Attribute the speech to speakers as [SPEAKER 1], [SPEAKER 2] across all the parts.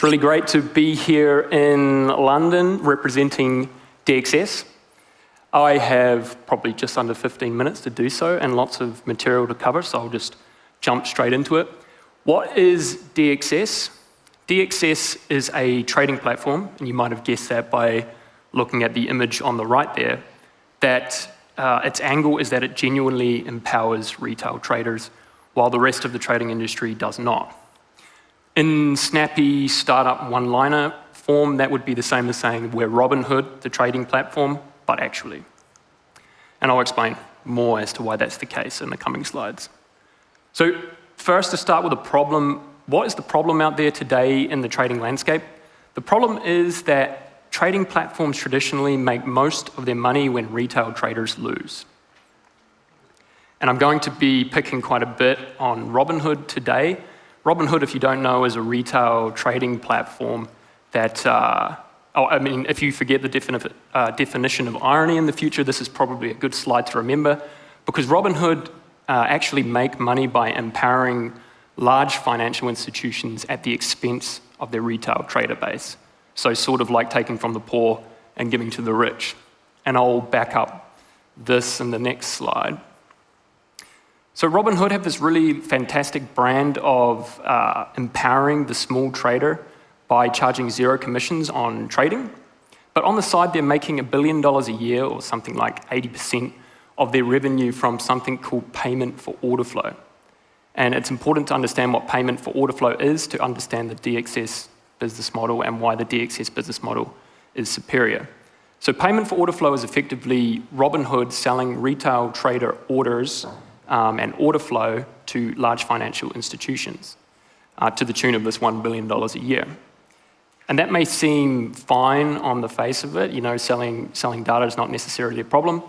[SPEAKER 1] really great to be here in London representing DXS. I have probably just under 15 minutes to do so and lots of material to cover, so I'll just jump straight into it. What is DXS? DXS is a trading platform, and you might have guessed that by looking at the image on the right there, that its angle is that it genuinely empowers retail traders while the rest of the trading industry does not. In snappy startup one-liner form, that would be the same as saying we're Robinhood, the trading platform, but actually. And I'll explain more as to why that's the case in the coming slides. So first, to start with a problem, what is the problem out there today in the trading landscape? The problem is that trading platforms traditionally make most of their money when retail traders lose. And I'm going to be picking quite a bit on Robinhood today. Robinhood, if you don't know, is a retail trading platform that, if you forget the definition of irony in the future, this is probably a good slide to remember, because Robinhood actually make money by empowering large financial institutions at the expense of their retail trader base. So sort of like taking from the poor and giving to the rich. And I'll back up this in the next slide. So Robinhood have this really fantastic brand of empowering the small trader by charging zero commissions on trading. But on the side, they're making $1 billion a year, or something like 80% of their revenue from something called payment for order flow. And it's important to understand what payment for order flow is to understand the DXS business model and why the DXS business model is superior. So payment for order flow is effectively Robinhood selling retail trader orders and order flow to large financial institutions to the tune of this $1 billion a year. And that may seem fine on the face of it, selling data is not necessarily a problem.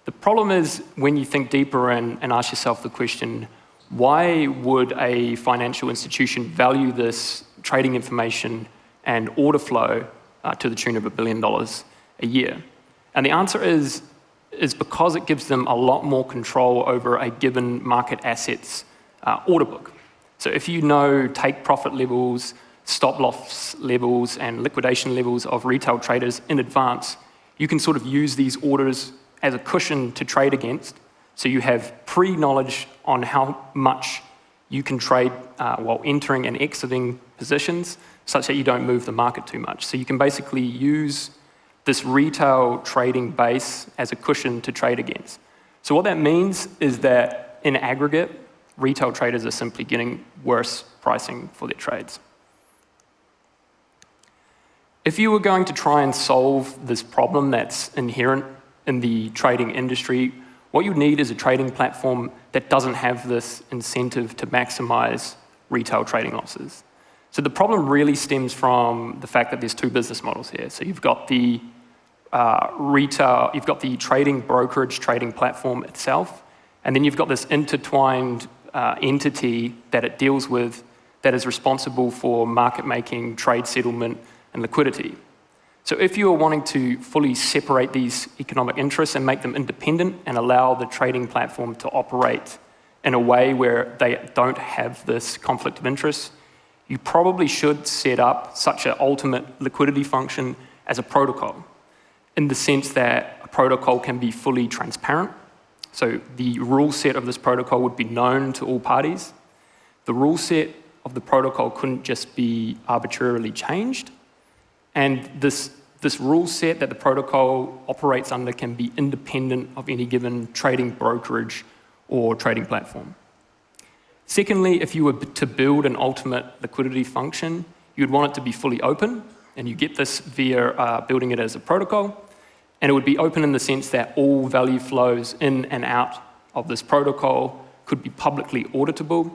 [SPEAKER 1] The problem is when you think deeper and ask yourself the question, why would a financial institution value this trading information and order flow to the tune of $1 billion a year? And the answer is because it gives them a lot more control over a given market asset's order book. So if you know take profit levels, stop loss levels, and liquidation levels of retail traders in advance, you can sort of use these orders as a cushion to trade against. So you have pre-knowledge on how much you can trade while entering and exiting positions, such that you don't move the market too much. So you can basically use this retail trading base as a cushion to trade against. So what that means is that in aggregate, retail traders are simply getting worse pricing for their trades. If you were going to try and solve this problem that's inherent in the trading industry, what you need is a trading platform that doesn't have this incentive to maximize retail trading losses. So the problem really stems from the fact that there's two business models here. So you've got the trading brokerage trading platform itself, and then you've got this intertwined entity that it deals with that is responsible for market making, trade settlement, and liquidity. So if you are wanting to fully separate these economic interests and make them independent and allow the trading platform to operate in a way where they don't have this conflict of interest, you probably should set up such an ultimate liquidity function as a protocol, in the sense that a protocol can be fully transparent. So the rule set of this protocol would be known to all parties. The rule set of the protocol couldn't just be arbitrarily changed. And this rule set that the protocol operates under can be independent of any given trading brokerage or trading platform. Secondly, if you were to build an ultimate liquidity function, you'd want it to be fully open, and you get this via building it as a protocol. And it would be open in the sense that all value flows in and out of this protocol could be publicly auditable,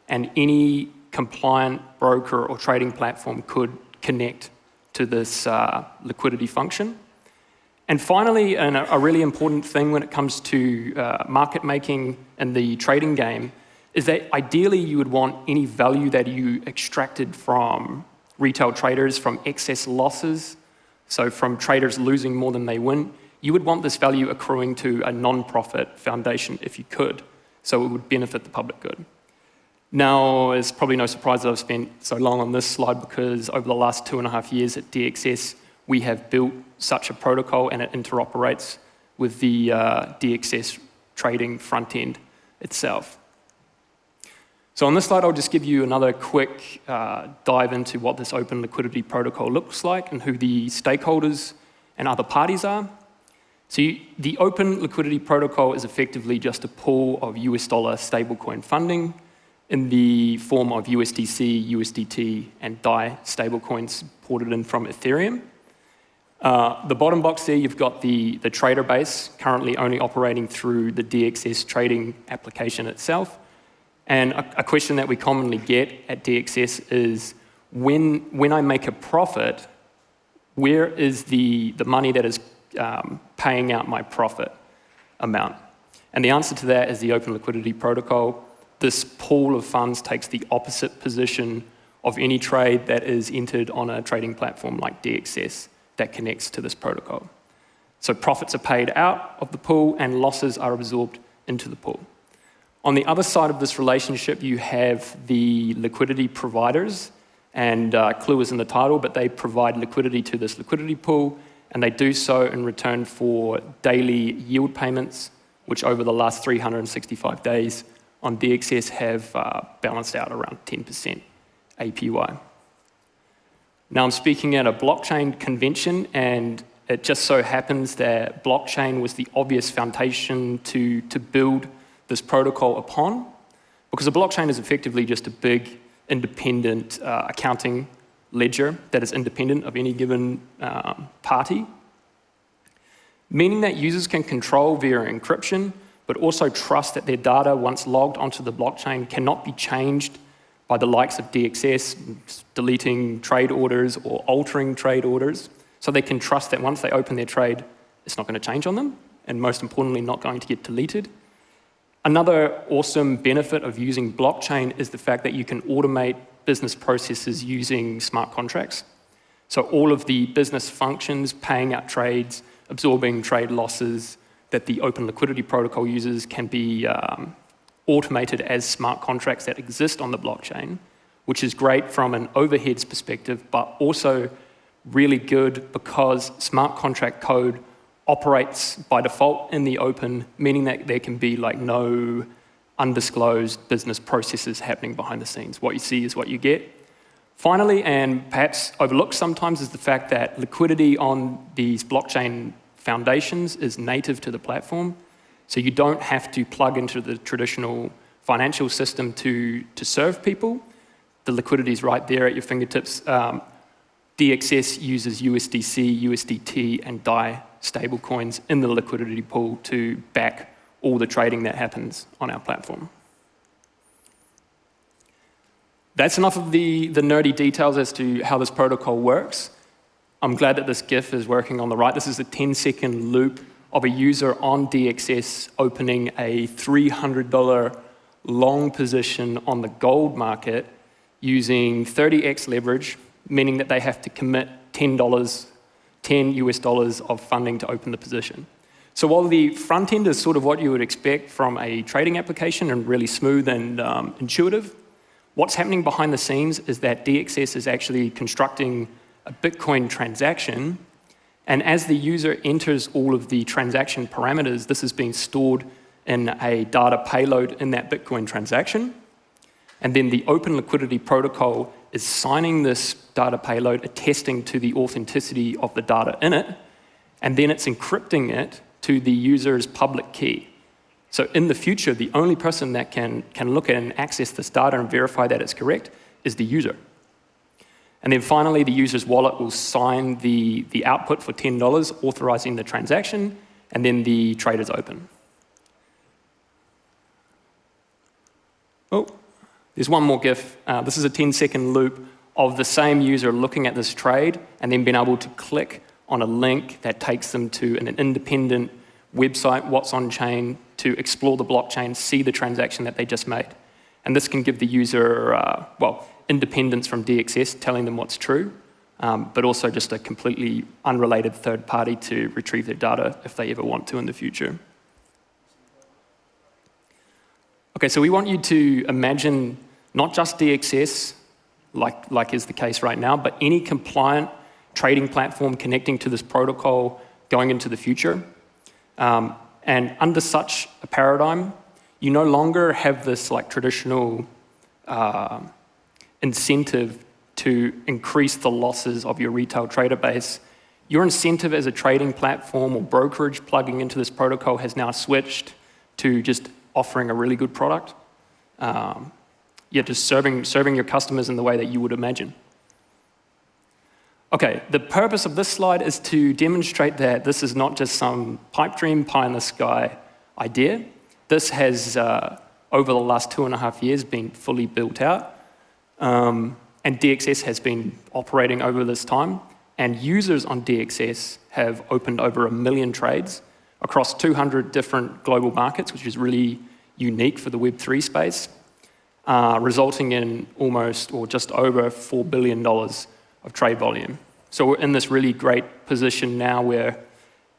[SPEAKER 1] and any compliant broker or trading platform could connect to this liquidity function. And finally, and a really important thing when it comes to market making in the trading game, is that ideally you would want any value that you extracted from retail traders from excess losses, so from traders losing more than they win, you would want this value accruing to a non-profit foundation if you could, so it would benefit the public good. Now, it's probably no surprise that I've spent so long on this slide because over the last 2.5 years at DXS, we have built such a protocol and it interoperates with the DXS trading front end itself. So on this slide, I'll just give you another quick dive into what this open liquidity protocol looks like and who the stakeholders and other parties are. So the open liquidity protocol is effectively just a pool of US dollar stablecoin funding in the form of USDC, USDT, and DAI stablecoins ported in from Ethereum. The bottom box there, you've got the trader base currently only operating through the DXS trading application itself. And a question that we commonly get at DXS is, when I make a profit, where is the money that is paying out my profit amount? And the answer to that is the open liquidity protocol. This pool of funds takes the opposite position of any trade that is entered on a trading platform like DXS that connects to this protocol. So profits are paid out of the pool and losses are absorbed into the pool. On the other side of this relationship, you have the liquidity providers, and Clue is in the title, but they provide liquidity to this liquidity pool, and they do so in return for daily yield payments, which over the last 365 days on DXS have balanced out around 10% APY. Now I'm speaking at a blockchain convention, and it just so happens that blockchain was the obvious foundation to build this protocol upon, because a blockchain is effectively just a big independent accounting ledger that is independent of any given party, meaning that users can control via encryption, but also trust that their data, once logged onto the blockchain, cannot be changed by the likes of DXS, deleting trade orders or altering trade orders. So they can trust that once they open their trade, it's not going to change on them, and most importantly, not going to get deleted. Another awesome benefit of using blockchain is the fact that you can automate business processes using smart contracts. So all of the business functions, paying out trades, absorbing trade losses that the open liquidity protocol uses can be automated as smart contracts that exist on the blockchain, which is great from an overheads perspective, but also really good because smart contract code operates by default in the open, meaning that there can be like no undisclosed business processes happening behind the scenes. What you see is what you get. Finally, and perhaps overlooked sometimes, is the fact that liquidity on these blockchain foundations is native to the platform. So you don't have to plug into the traditional financial system to serve people. The liquidity is right there at your fingertips. DXS uses USDC, USDT, and DAI stablecoins in the liquidity pool to back all the trading that happens on our platform. That's enough of the nerdy details as to how this protocol works. I'm glad that this GIF is working on the right. This is a 10-second loop of a user on DXS opening a $300 long position on the gold market using 30x leverage, meaning that they have to commit $10 US dollars of funding to open the position. So while the front end is sort of what you would expect from a trading application and really smooth and intuitive, what's happening behind the scenes is that DXS is actually constructing a Bitcoin transaction, and as the user enters all of the transaction parameters, this is being stored in a data payload in that Bitcoin transaction, and then the open liquidity protocol is signing this data payload, attesting to the authenticity of the data in it, and then it's encrypting it to the user's public key. So in the future, the only person that can look at and access this data and verify that it's correct is the user. And then finally, the user's wallet will sign the output for $10, authorizing the transaction, and then the trade is open. Oh, there's one more GIF. This is a 10-second loop of the same user looking at this trade and then being able to click on a link that takes them to an independent website, What's On Chain, to explore the blockchain, see the transaction that they just made. And this can give the user, independence from DXS, telling them what's true, but also just a completely unrelated third party to retrieve their data if they ever want to in the future. Okay, so we want you to imagine not just DXS, like is the case right now, but any compliant trading platform connecting to this protocol going into the future. And under such a paradigm, you no longer have this like traditional incentive to increase the losses of your retail trader base. Your incentive as a trading platform or brokerage plugging into this protocol has now switched to just offering a really good product. Just serving your customers in the way that you would imagine. Okay, the purpose of this slide is to demonstrate that this is not just some pipe dream, pie in the sky idea. This has, over the last 2.5 years, been fully built out. And DXS has been operating over this time. And users on DXS have opened over 1 million trades across 200 different global markets, which is really unique for the Web3 space, resulting in almost or just over $4 billion of trade volume. So we're in this really great position now where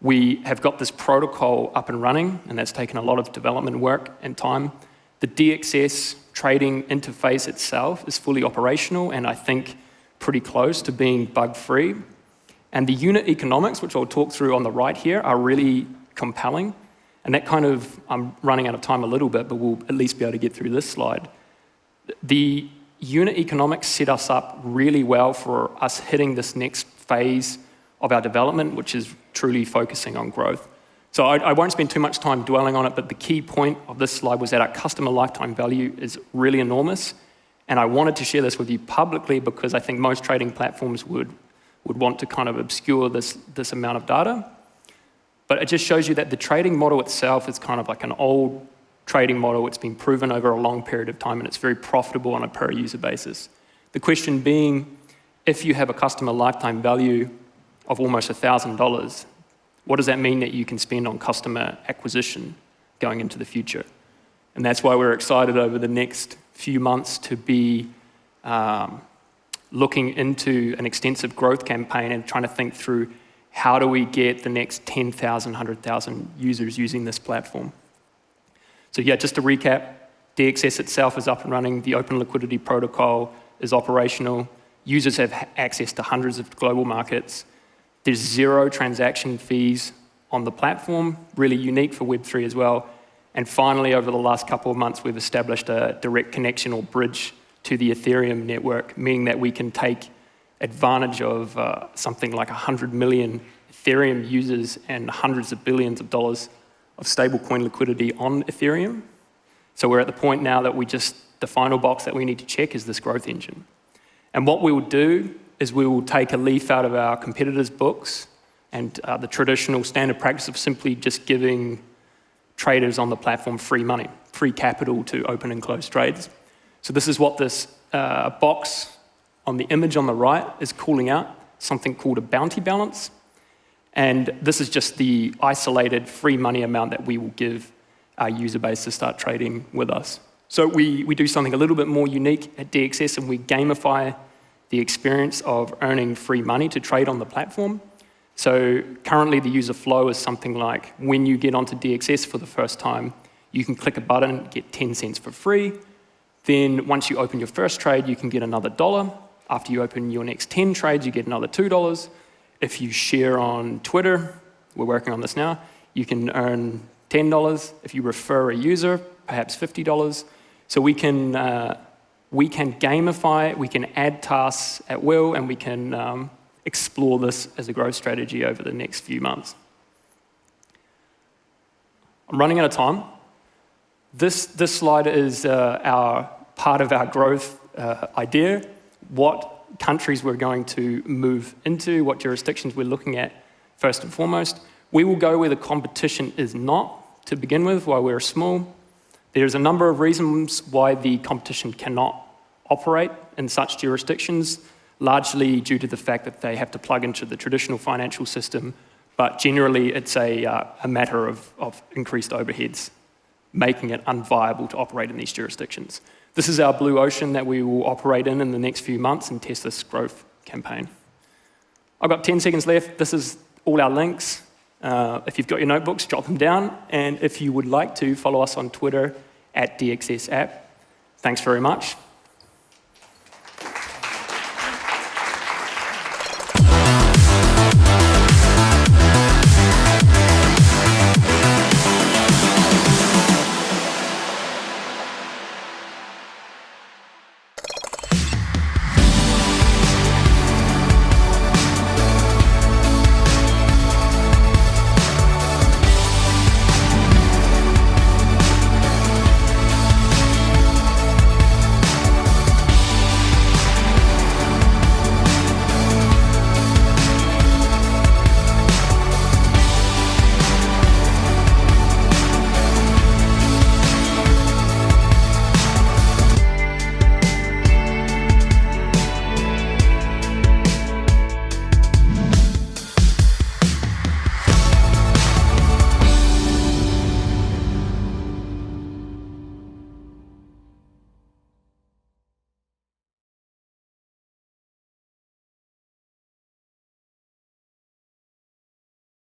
[SPEAKER 1] we have got this protocol up and running, and that's taken a lot of development work and time. The DXS trading interface itself is fully operational, and I think pretty close to being bug-free. And the unit economics, which I'll talk through on the right here, are really compelling. And that kind of, I'm running out of time a little bit, but we'll at least be able to get through this slide. The unit economics set us up really well for us hitting this next phase of our development, which is truly focusing on growth. So I won't spend too much time dwelling on it, but the key point of this slide was that our customer lifetime value is really enormous. And I wanted to share this with you publicly because I think most trading platforms would want to kind of obscure this amount of data. But it just shows you that the trading model itself is kind of like an old trading model. It's been proven over a long period of time, and it's very profitable on a per-user basis. The question being, if you have a customer lifetime value of almost $1,000, what does that mean that you can spend on customer acquisition going into the future? And that's why we're excited over the next few months to be looking into an extensive growth campaign and trying to think through how do we get the next 10,000, 100,000 users using this platform. So yeah, just to recap, DXS itself is up and running. The open liquidity protocol is operational. Users have access to hundreds of global markets. There's 0 transaction fees on the platform, really unique for Web3 as well. And finally, over the last couple of months, we've established a direct connection or bridge to the Ethereum network, meaning that we can take advantage of something like 100 million Ethereum users and hundreds of billions of dollars of stablecoin liquidity on Ethereum. So we're at the point now that the final box that we need to check is this growth engine. And what we will do is we will take a leaf out of our competitors' books and the traditional standard practice of simply just giving traders on the platform free money, free capital to open and close trades. So this is what this box on the image on the right is calling out, something called a bounty balance. And this is just the isolated free money amount that we will give our user base to start trading with us. So we do something a little bit more unique at DXS, and we gamify the experience of earning free money to trade on the platform. So currently the user flow is something like when you get onto DXS for the first time, you can click a button, get 10 cents for free. Then once you open your first trade, you can get another $1. After you open your next 10 trades, you get another $2. If you share on Twitter, we're working on this now, you can earn $10. If you refer a user, perhaps $50. So we can gamify, we can add tasks at will, and we can explore this as a growth strategy over the next few months. I'm running out of time. This slide is our part of our growth idea, what countries we're going to move into, what jurisdictions we're looking at first and foremost. We will go where the competition is not to begin with, while we're small. There's a number of reasons why the competition cannot operate in such jurisdictions, largely due to the fact that they have to plug into the traditional financial system, but generally it's a matter of increased overheads, making it unviable to operate in these jurisdictions. This is our blue ocean that we will operate in the next few months and test this growth campaign. I've got 10 seconds left. This is all our links. If you've got your notebooks, jot them down. And if you would like to, follow us on Twitter @DXSApp. Thanks very much.